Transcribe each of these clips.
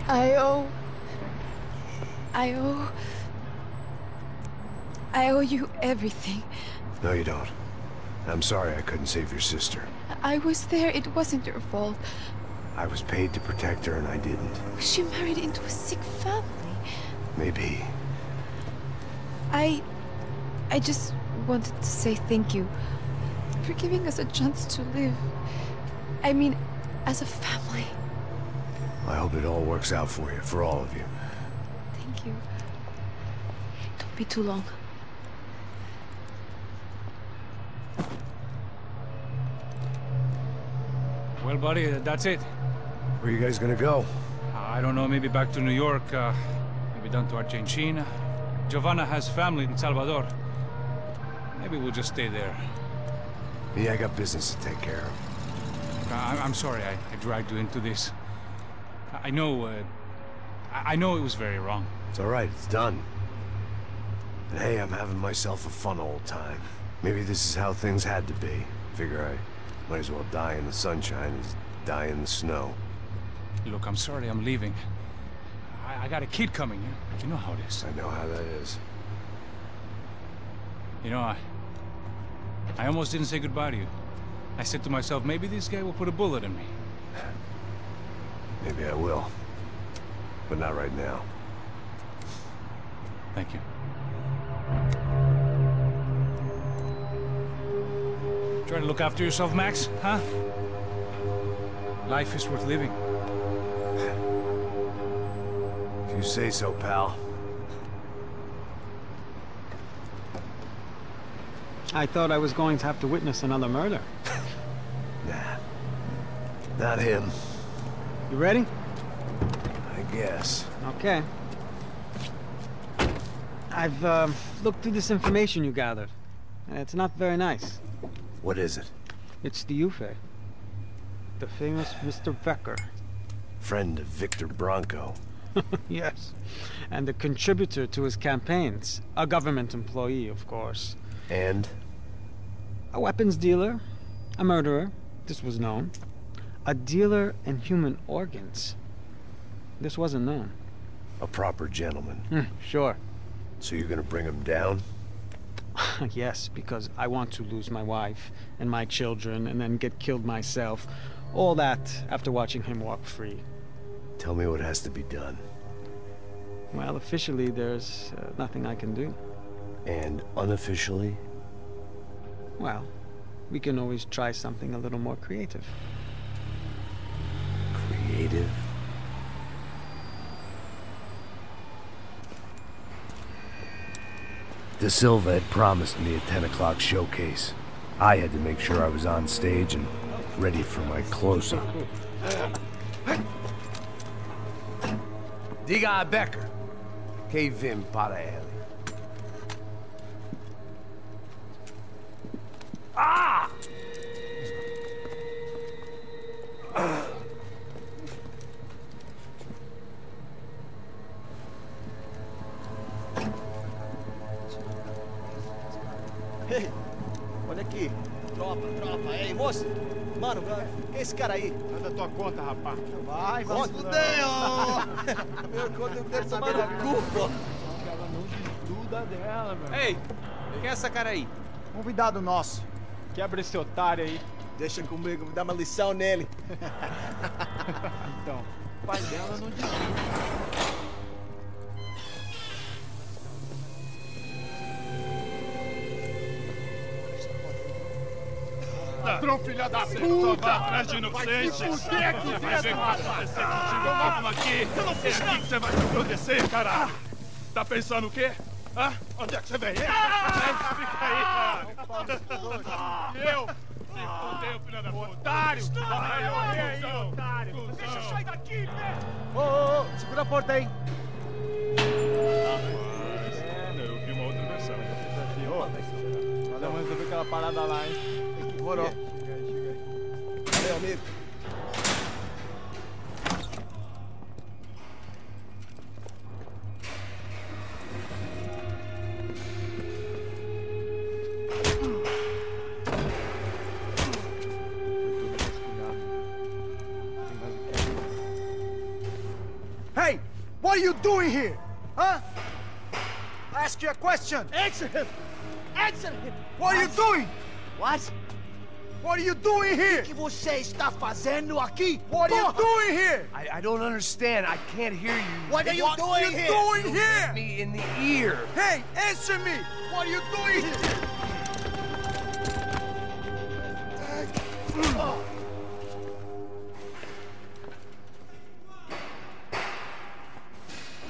I owe... I owe you everything. No, you don't. I'm sorry I couldn't save your sister. I was there. It wasn't your fault. I was paid to protect her and I didn't. She married into a sick family. Maybe. I just wanted to say thank you for giving us a chance to live. I mean, as a family. I hope it all works out for you, for all of you. Thank you. Don't be too long. Well, buddy, that's it. Where are you guys gonna go? I don't know, maybe back to New York, maybe down to Argentina. Giovanna has family in Salvador. Maybe we'll just stay there. Yeah, I got business to take care of. I'm sorry I dragged you into this. I know it was very wrong. It's all right, it's done. And hey, I'm having myself a fun old time. Maybe this is how things had to be. Figure I might as well die in the sunshine as die in the snow. Look, I'm sorry I'm leaving. I got a kid coming. You know how it is. I know how that is. You know, I almost didn't say goodbye to you. I said to myself, maybe this guy will put a bullet in me. Maybe I will. But not right now. Thank you. Try to look after yourself, Max, huh? Life is worth living. If you say so, pal. I thought I was going to have to witness another murder. Nah. Not him. You ready? I guess. Okay. I've looked through this information you gathered. It's not very nice. What is it? It's the Ufe. The famous Mr. Becker. Friend of Victor Bronco. Yes. And a contributor to his campaigns. A government employee, of course. And? A weapons dealer. A murderer. This was known. A dealer in human organs. This wasn't known. A proper gentleman. Sure. So you're gonna bring him down? Yes, because I want to lose my wife and my children and then get killed myself. All that after watching him walk free. Tell me what has to be done. Well, officially there's nothing I can do. And unofficially? Well, we can always try something a little more creative. Creative? De Silva had promised me a 10 o'clock showcase. I had to make sure I was on stage and ready for my close-up. Diga a Becker. Que vim para ele. Ah! Ei, olha aqui. Tropa. Ei, moço. Mano, quem é esse cara aí? Manda tua conta, rapaz. Vai se fuder, ó. Meu conta não quero saber da culpa. Ela não desgruda dela, meu. Ei, quem é essa cara aí? Convidado nosso. Quebra esse otário aí. Deixa comigo, me dá uma lição nele. Então, o pai dela não desgruda. Ladrão, filha da puta! Vai atrás de inocente! Vai ver o que vai acontecer contigo! Vamos aqui! É aqui que você vai se proteger, cara! Tá pensando o quê? Hã? Onde é que você vem? Fica aí, cara! Eu? Se fodeu, filha da puta! Otário! Vai morrer aí, otário! Deixa eu sair daqui, né? Ô, segura a porta aí! Eu vi uma outra versão. Valeu, mas eu vi aquela parada lá, hein? Demorou. Chega aí. Valeu, amigo. are you doing here? Huh? I ask you a question. Answer him! Answer him! What are you doing? What? What are you doing here? O que você está fazendo aqui? What are you doing here? I don't understand. I can't hear you. What are you doing here? What are you doing here? Hit me in the ear. Hey, answer me! What are you doing here?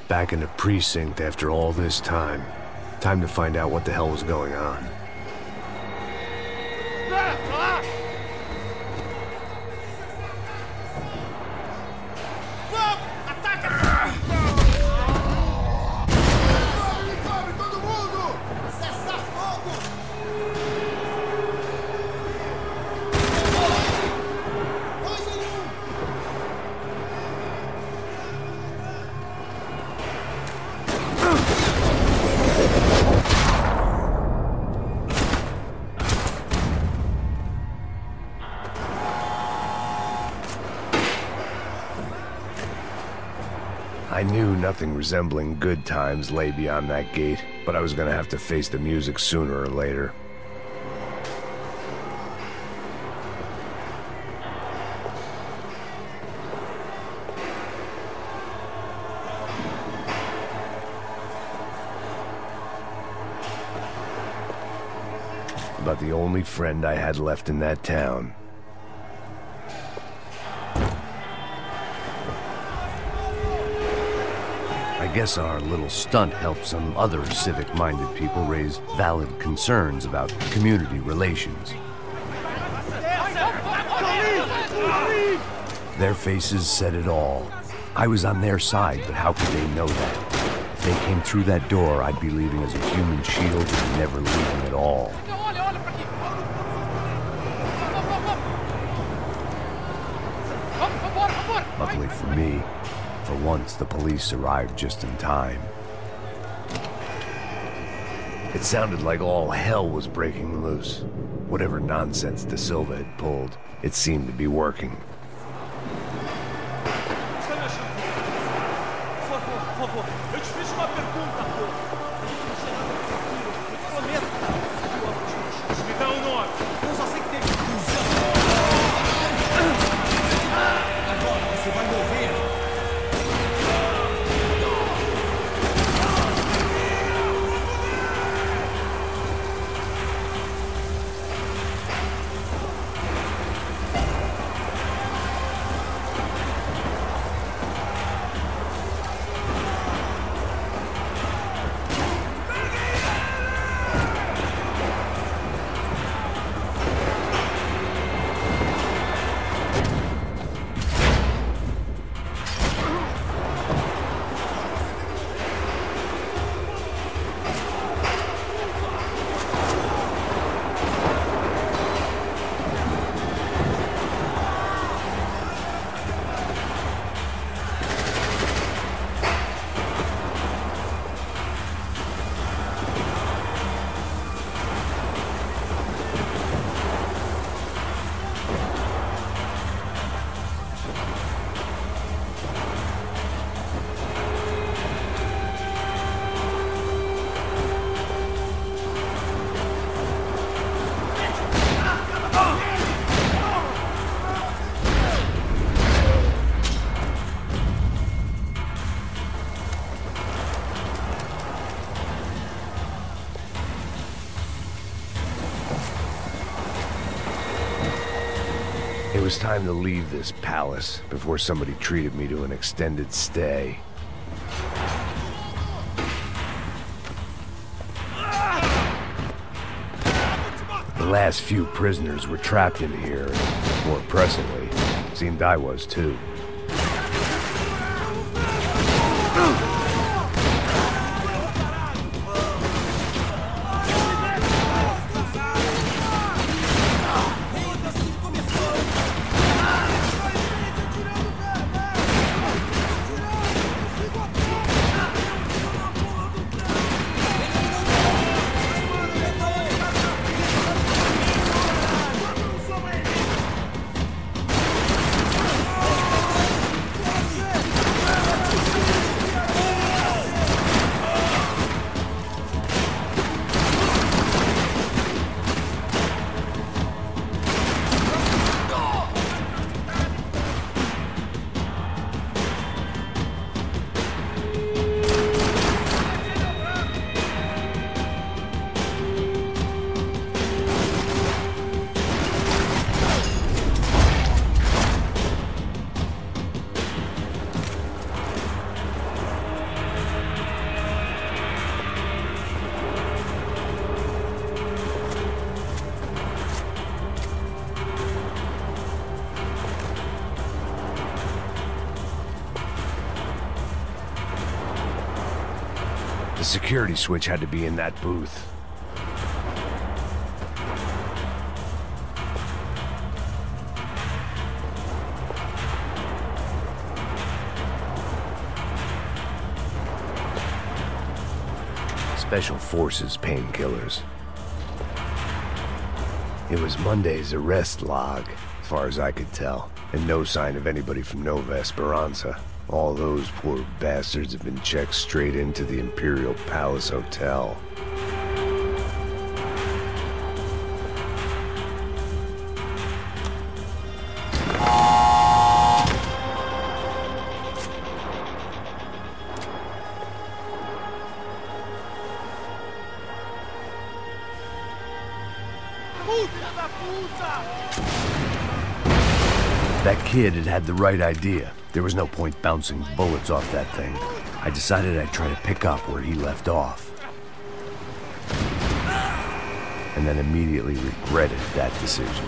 Back in the precinct after all this time. Time to find out what the hell was going on. I knew nothing resembling good times lay beyond that gate, but I was gonna have to face the music sooner or later. About the only friend I had left in that town. I guess our little stunt helped some other civic-minded people raise valid concerns about community relations. Their faces said it all. I was on their side, but how could they know that? If they came through that door, I'd be leaving as a human shield and never leaving at all. Luckily for me, for once, the police arrived just in time. It sounded like all hell was breaking loose. Whatever nonsense De Silva had pulled, it seemed to be working. It was time to leave this palace before somebody treated me to an extended stay. The last few prisoners were trapped in here, and more pressingly, it seemed I was too. security switch had to be in that booth. Special Forces painkillers. It was Monday's arrest log, as far as I could tell, and no sign of anybody from Nova Esperanza. All those poor bastards have been checked straight into the Imperial Palace Hotel. That kid had the right idea. There was no point bouncing bullets off that thing. I decided I'd try to pick up where he left off. And then immediately regretted that decision.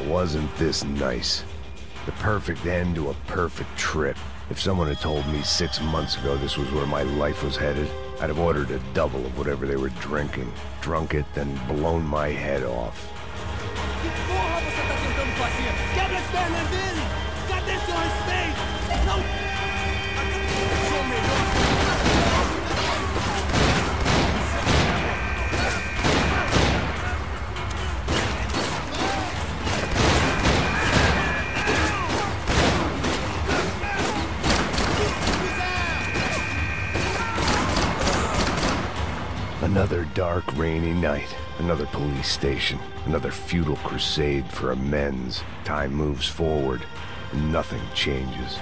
Wasn't this nice? The perfect end to a perfect trip. If someone had told me 6 months ago this was where my life was headed, I'd have ordered a double of whatever they were drinking, drunk it, then blown my head off. Que porra você tá tentando fazer? Quebra as pernas dele! Cadê seu respeito? Não! Sou melhor! Another dark, rainy night. Another police station. Another futile crusade for amends. Time moves forward, and nothing changes.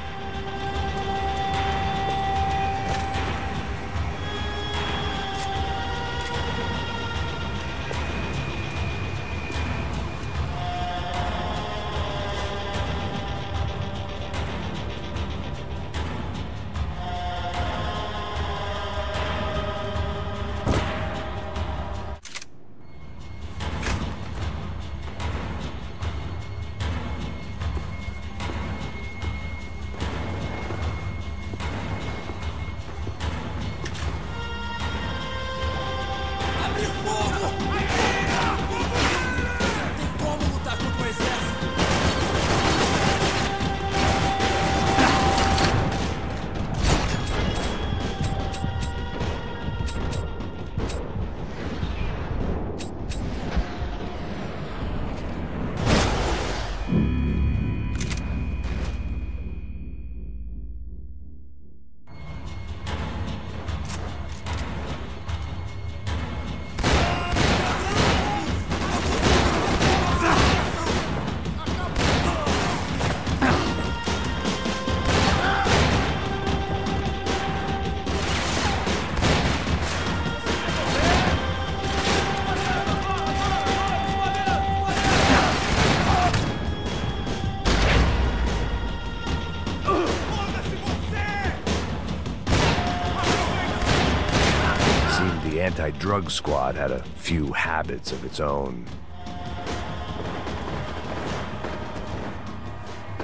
The anti-drug squad had a few habits of its own.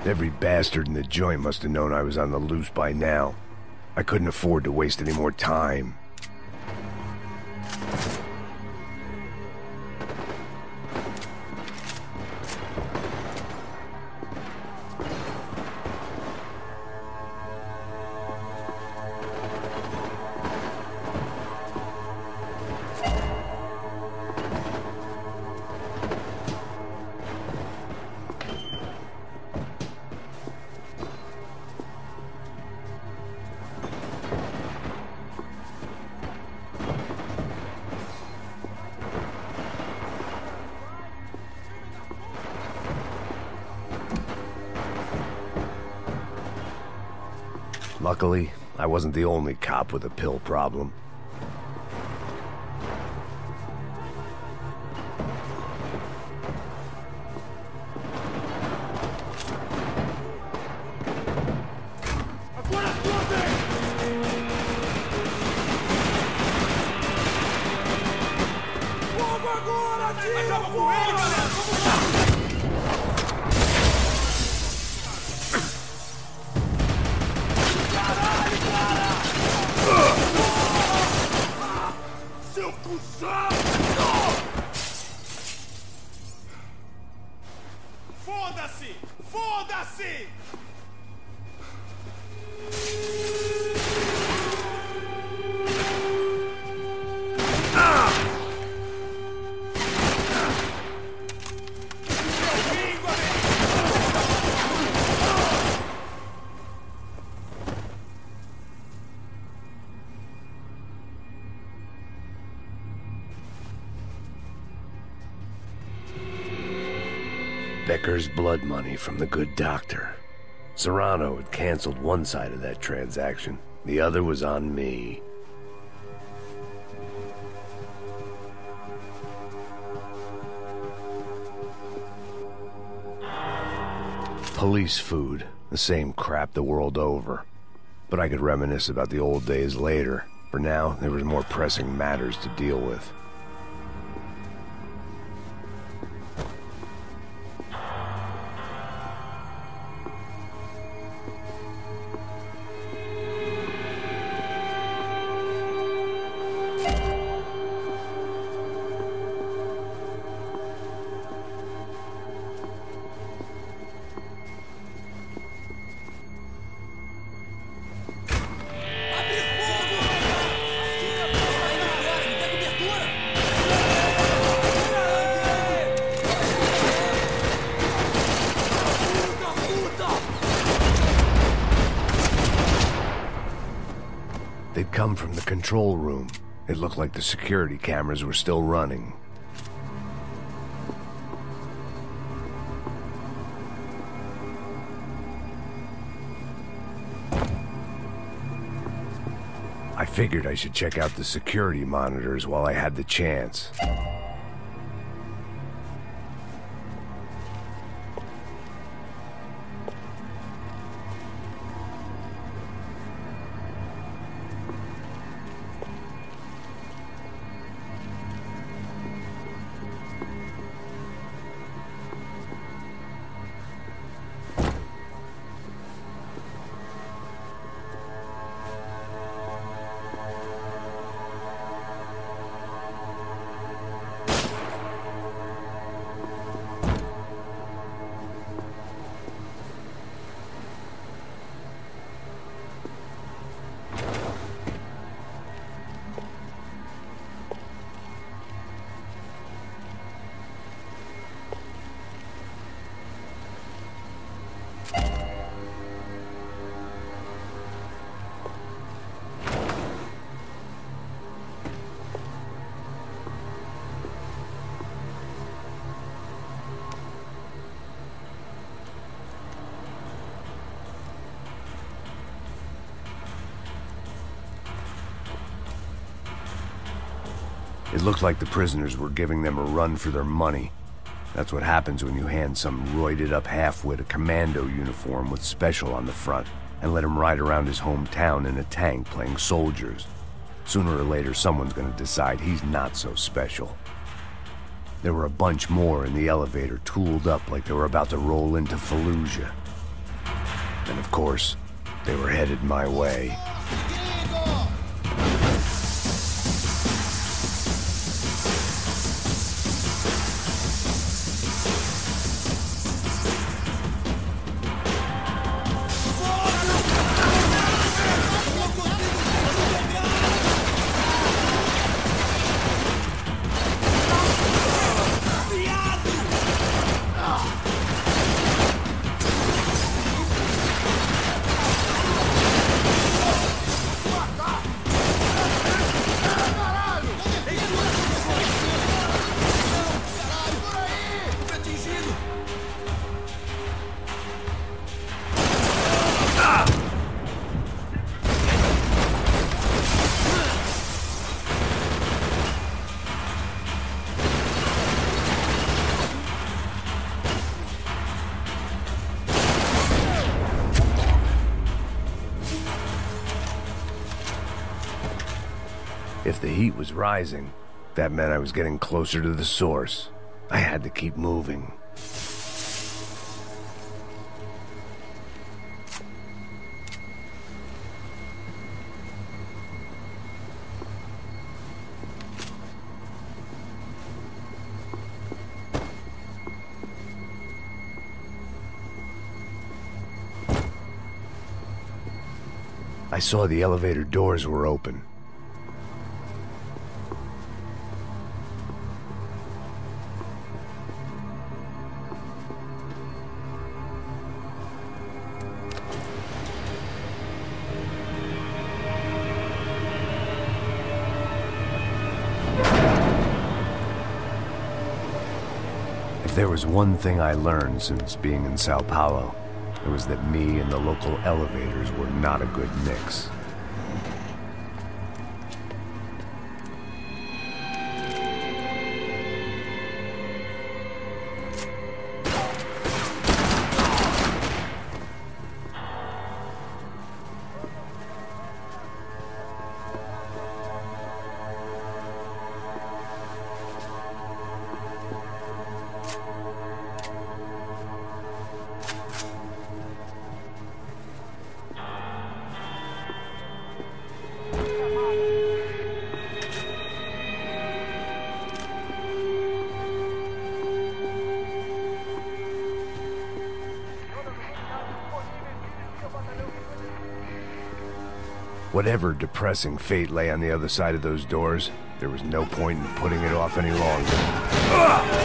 Every bastard in the joint must have known I was on the loose by now. I couldn't afford to waste any more time. Luckily, I wasn't the only cop with a pill problem. Foda-se! Foda-se! Becker's blood money from the good doctor. Serrano had canceled one side of that transaction. The other was on me. Police food. The same crap the world over. But I could reminisce about the old days later. For now, there was more pressing matters to deal with. They'd come from the control room. It looked like the security cameras were still running. I figured I should check out the security monitors while I had the chance. It looked like the prisoners were giving them a run for their money. That's what happens when you hand some roided-up halfwit a commando uniform with special on the front and let him ride around his hometown in a tank playing soldiers. Sooner or later, someone's gonna decide he's not so special. There were a bunch more in the elevator, tooled up like they were about to roll into Fallujah. And of course, they were headed my way. If the heat was rising, that meant I was getting closer to the source. I had to keep moving. I saw the elevator doors were open. If there was one thing I learned since being in Sao Paulo, it was that me and the local elevators were not a good mix. Whatever depressing fate lay on the other side of those doors, there was no point in putting it off any longer.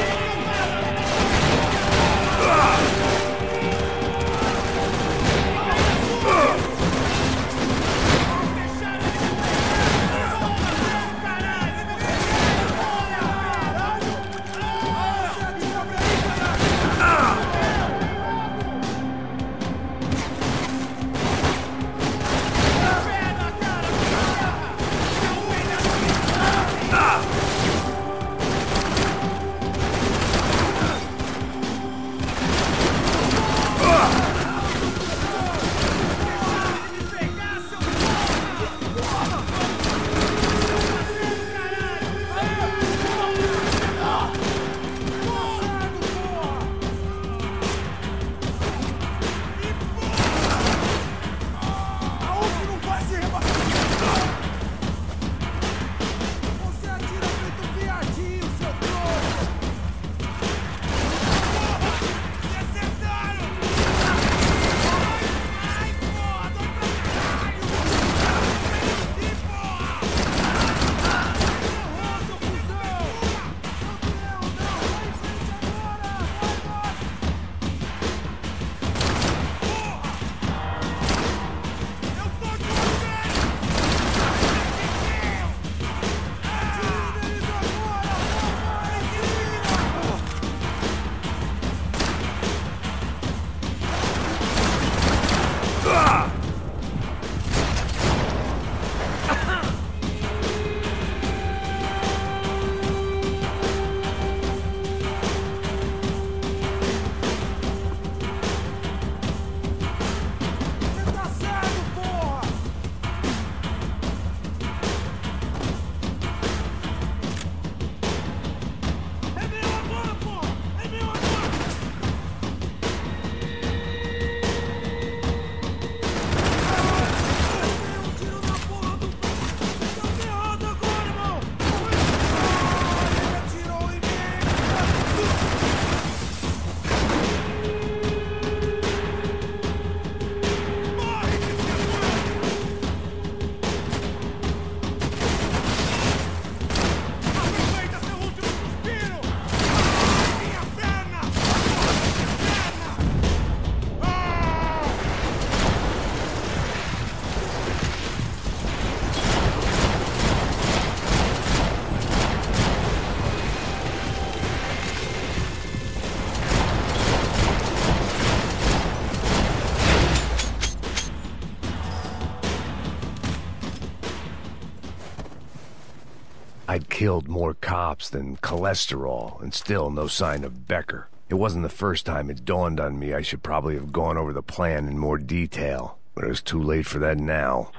I'd killed more cops than cholesterol, and still no sign of Becker. It wasn't the first time it dawned on me I should probably have gone over the plan in more detail, but it was too late for that now.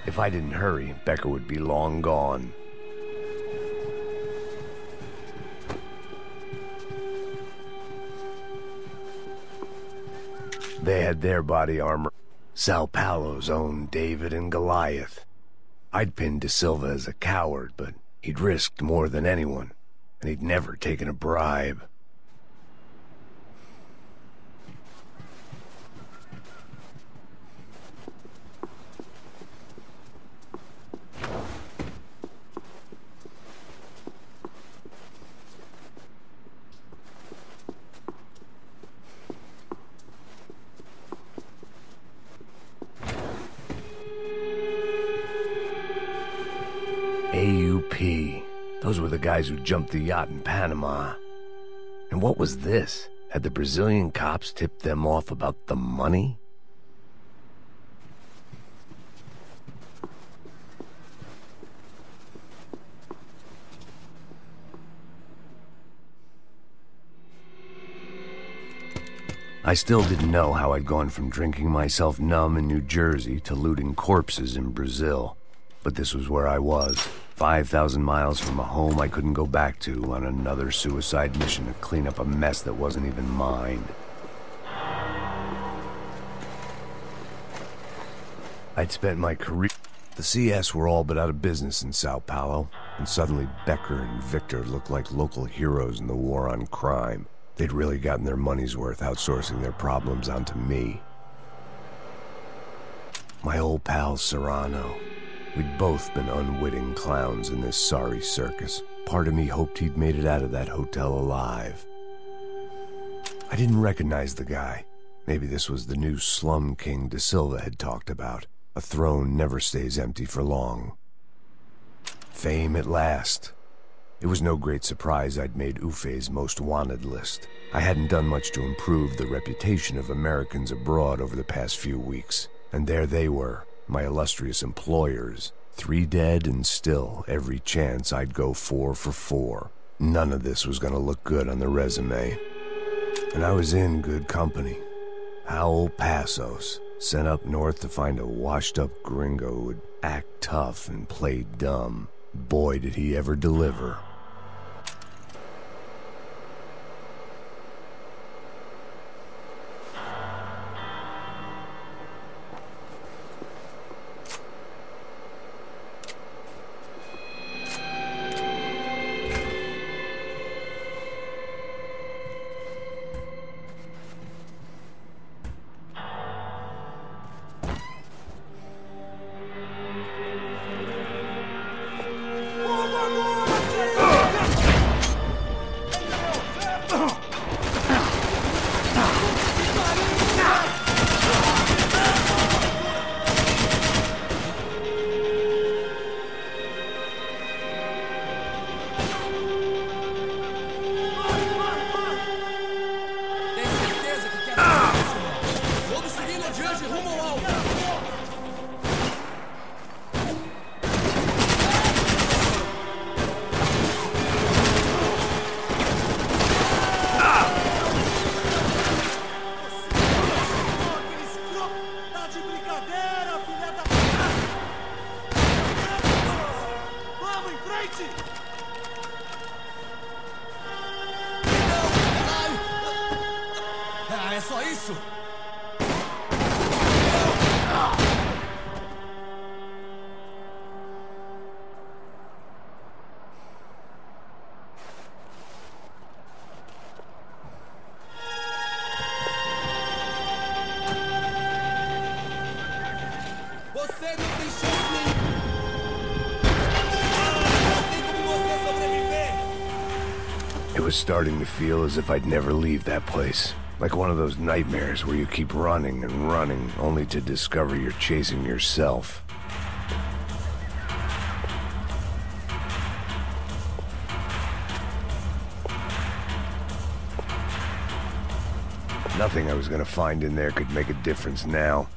If I didn't hurry, Becker would be long gone. They had their body armor. Sao Paulo's own David and Goliath. I'd pinned De Silva as a coward, but he'd risked more than anyone, and he'd never taken a bribe. AUP. Those were the guys who jumped the yacht in Panama. And what was this? Had the Brazilian cops tipped them off about the money? I still didn't know how I'd gone from drinking myself numb in New Jersey to looting corpses in Brazil. But this was where I was, 5,000 miles from a home I couldn't go back to, on another suicide mission to clean up a mess that wasn't even mine. I'd spent my career... The CS were all but out of business in Sao Paulo, and suddenly Becker and Victor looked like local heroes in the war on crime. They'd really gotten their money's worth outsourcing their problems onto me. My old pal Serrano. We'd both been unwitting clowns in this sorry circus. Part of me hoped he'd made it out of that hotel alive. I didn't recognize the guy. Maybe this was the new slum king De Silva had talked about. A throne never stays empty for long. Fame at last. It was no great surprise I'd made Ufe's most wanted list. I hadn't done much to improve the reputation of Americans abroad over the past few weeks. And there they were, my illustrious employers. 3 dead and still every chance I'd go 4 for 4. None of this was gonna look good on the resume. And I was in good company. Howell Passos, sent up north to find a washed-up gringo who would act tough and play dumb. Boy, did he ever deliver. It was starting to feel as if I'd never leave that place. Like one of those nightmares where you keep running and running, only to discover you're chasing yourself. Nothing I was gonna find in there could make a difference now.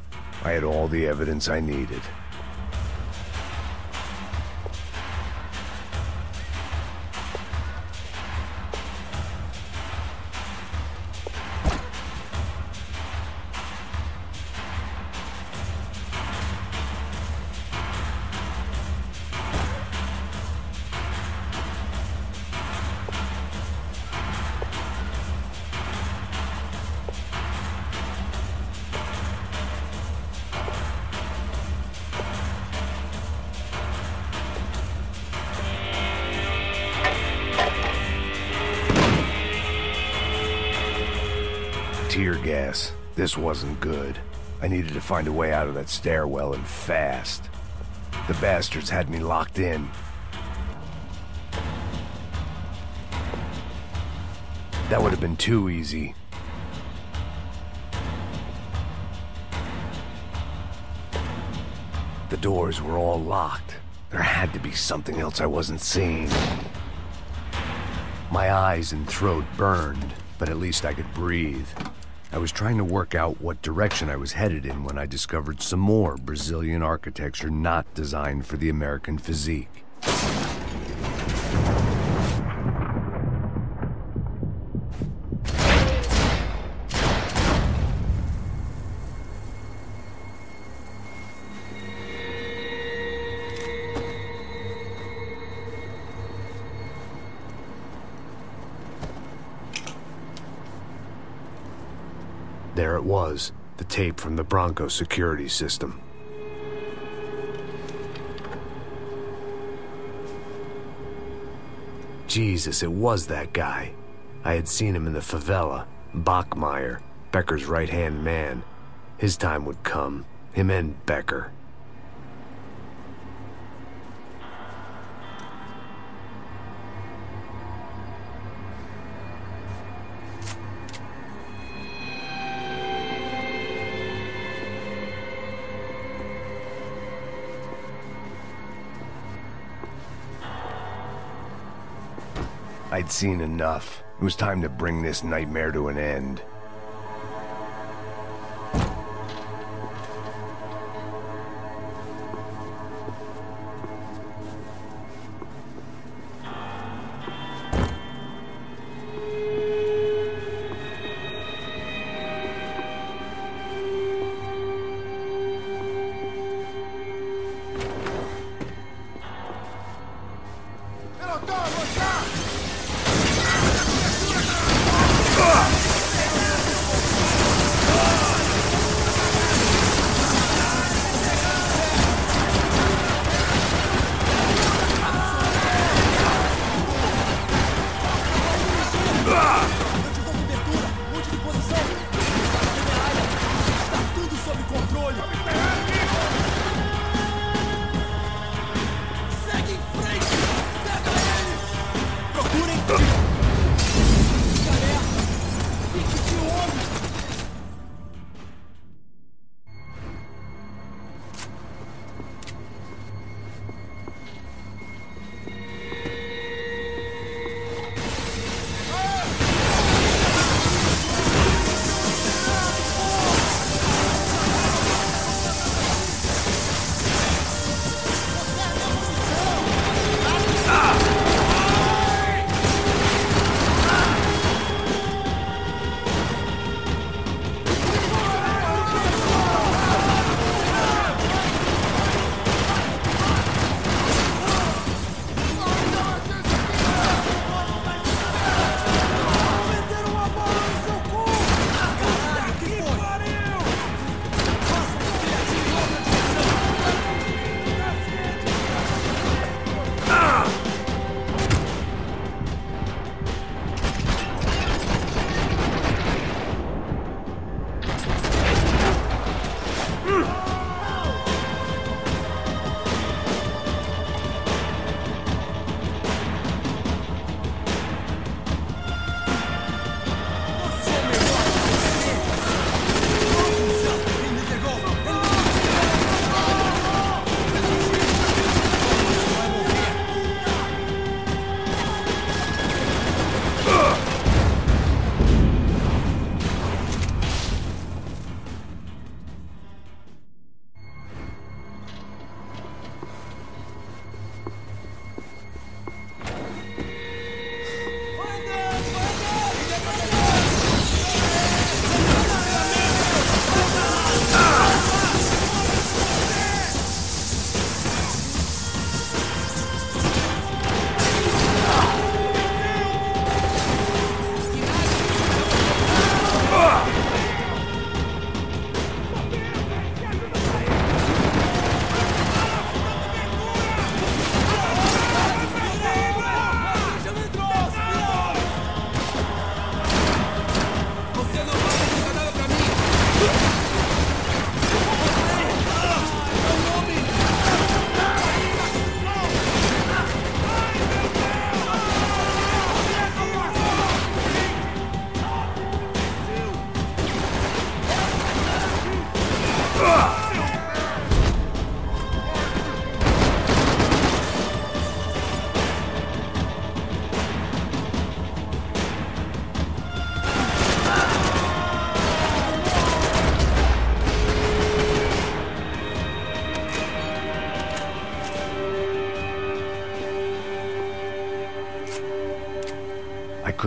I had all the evidence I needed. Tear gas. This wasn't good. I needed to find a way out of that stairwell and fast. The bastards had me locked in. That would have been too easy. The doors were all locked. There had to be something else I wasn't seeing. My eyes and throat burned, but at least I could breathe. I was trying to work out what direction I was headed in when I discovered some more Brazilian architecture not designed for the American physique. There it was, the tape from the Bronco security system. Jesus, it was that guy. I had seen him in the favela, Bachmeyer, Becker's right-hand man. His time would come, him and Becker. I'd seen enough. It was time to bring this nightmare to an end.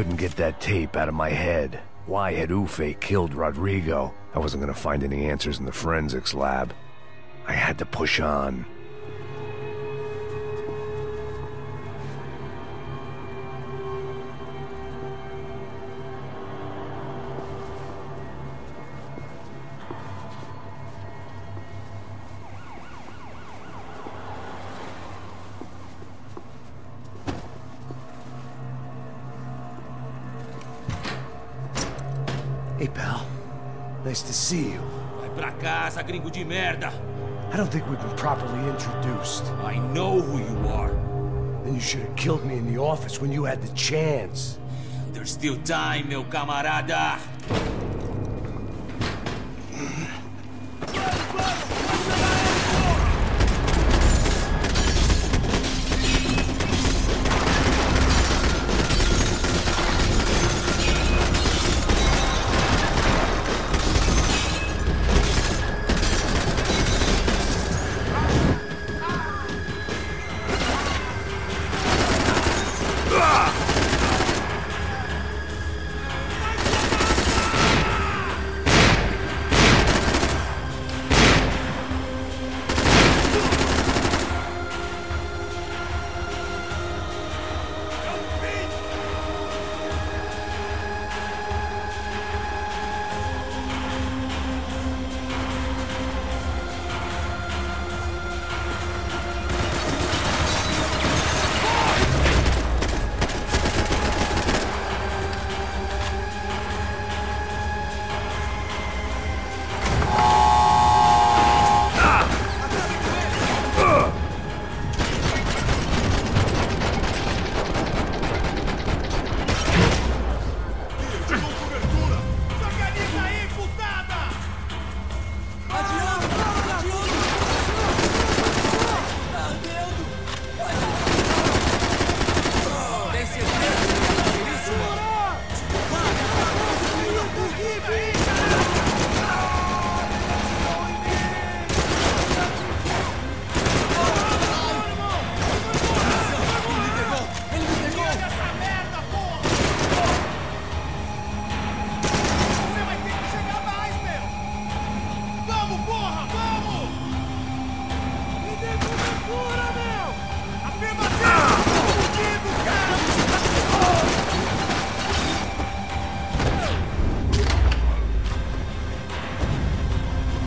couldn't get that tape out of my head. Why had Ufe killed Rodrigo? I wasn't gonna find any answers in the forensics lab. I had to push on. Hey, pal. Nice to see you. Vai pra casa, gringo de merda. I don't think we've been properly introduced. I know who you are. Then you should have killed me in the office when you had the chance. There's still time, meu camarada.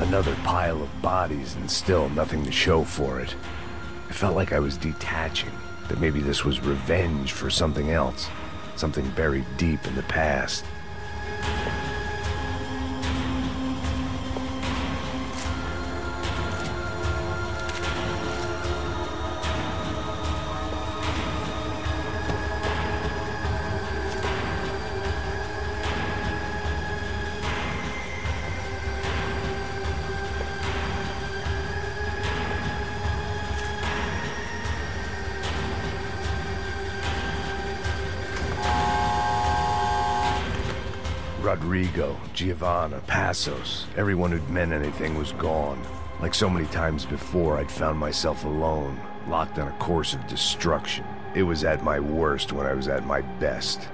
Another pile of bodies and still nothing to show for it. It felt like I was detaching, that maybe this was revenge for something else, something buried deep in the past. Rodrigo, Giovanna, Passos, everyone who'd meant anything was gone. Like so many times before, I'd found myself alone, locked on a course of destruction. It was at my worst when I was at my best.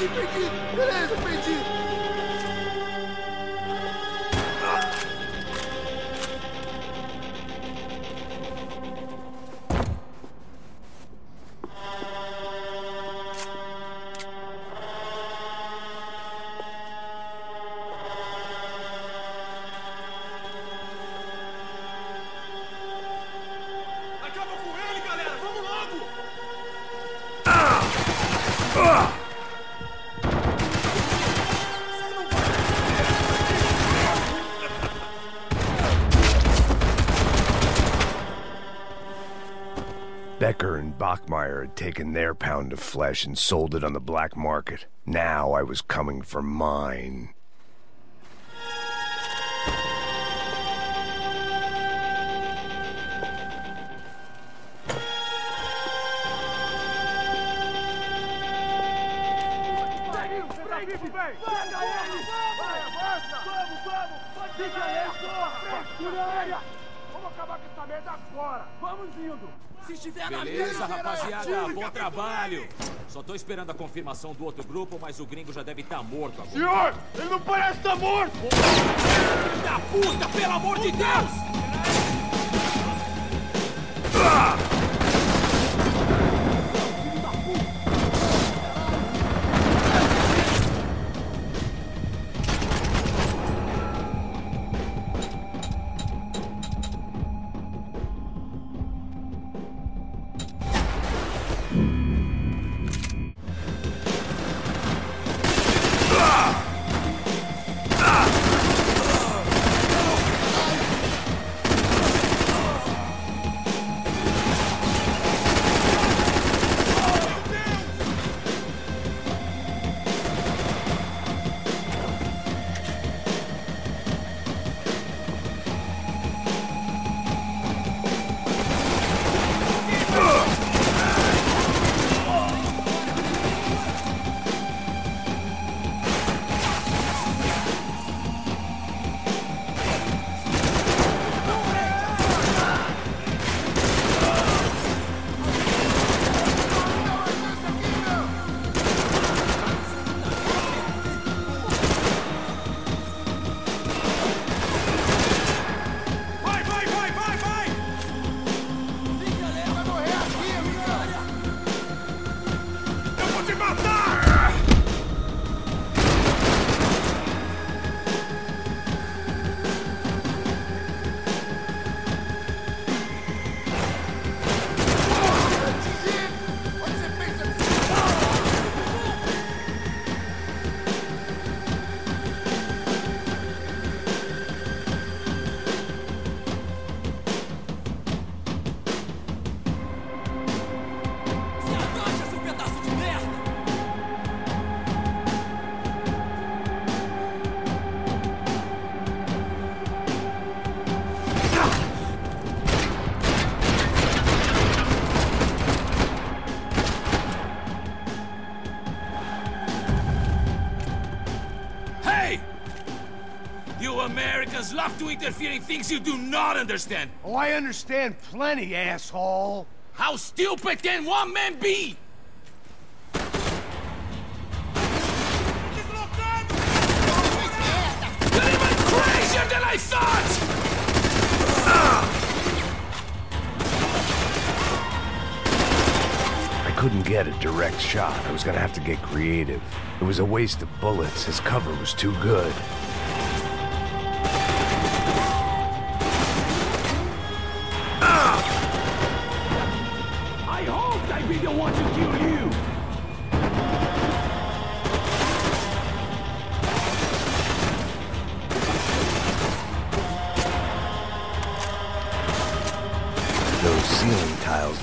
Entendi. Beleza, entendi. Acaba com ele, galera! Vamos logo! Becker and Bachmeyer had taken their pound of flesh and sold it on the black market. Now I was coming for mine. Vamos acabar com essa merda agora! Vamos indo! Se estiver na Beleza, minha, rapaziada, bom trabalho. Só tô esperando a confirmação do outro grupo, mas o gringo já deve estar morto agora. Senhor, ele não parece estar morto! Filho da puta, pelo amor de Deus! Americans love to interfere in things you do not understand. Oh, I understand plenty, asshole. How stupid can one man be? You're even crazier than I thought! I couldn't get a direct shot. I was gonna have to get creative. It was a waste of bullets. His cover was too good. I hoped I'd be the one to kill you! Those ceiling tiles...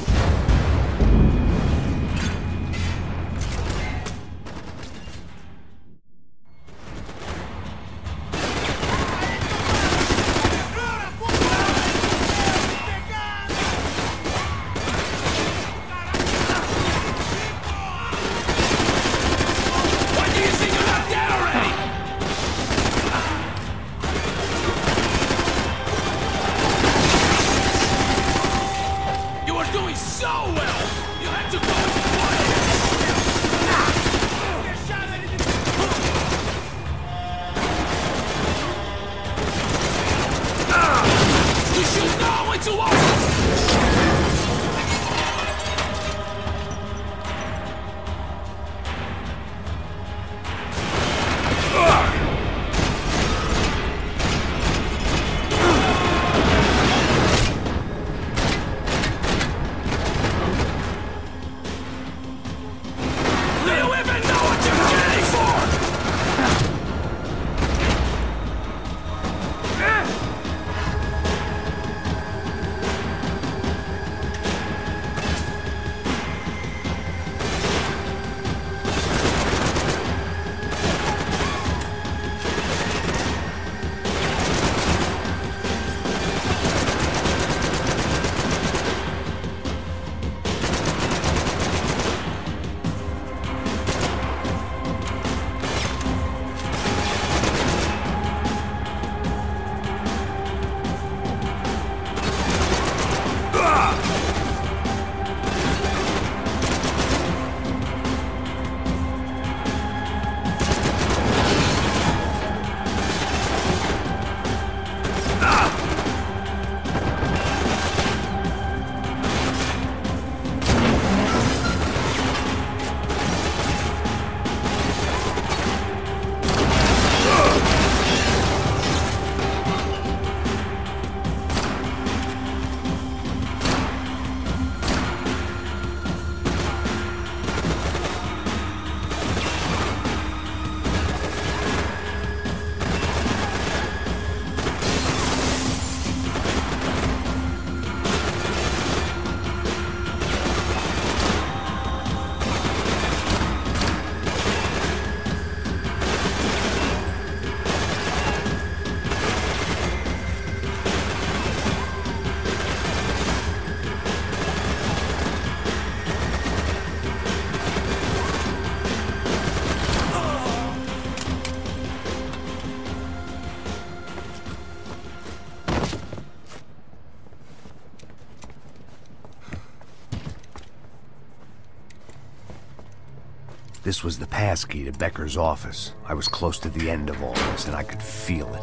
This was the passkey to Becker's office. I was close to the end of all this, and I could feel it.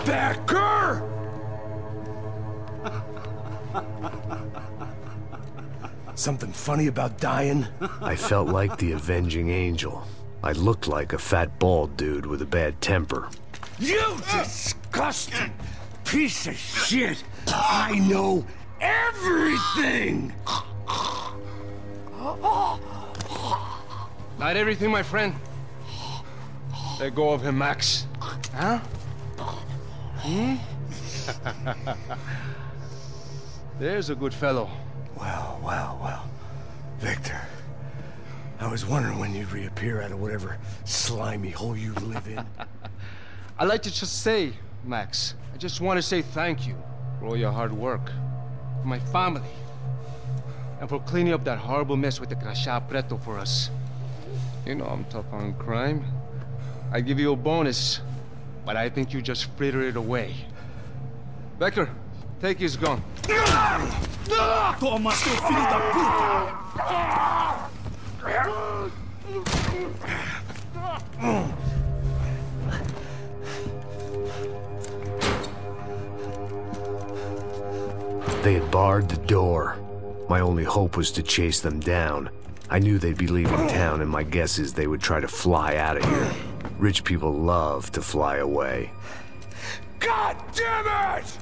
Becker! Something funny about dying? I felt like the avenging angel. I looked like a fat bald dude with a bad temper. You disgusting piece of shit! I know everything! Not everything, my friend. Let go of him, Max. Huh? Hmm? There's a good fellow. Well. Victor, I was wondering when you'd reappear out of whatever slimy hole you live in. I'd like to just say, Max, I just want to say thank you for all your hard work, for my family, and for cleaning up that horrible mess with the Crachá Preto for us. You know I'm tough on crime. I give you a bonus, but I think you just fritter it away. Becker, take his gun. Toma, seu filho da puta! They had barred the door. My only hope was to chase them down. I knew they'd be leaving town, and my guess is they would try to fly out of here. Rich people love to fly away. God damn it!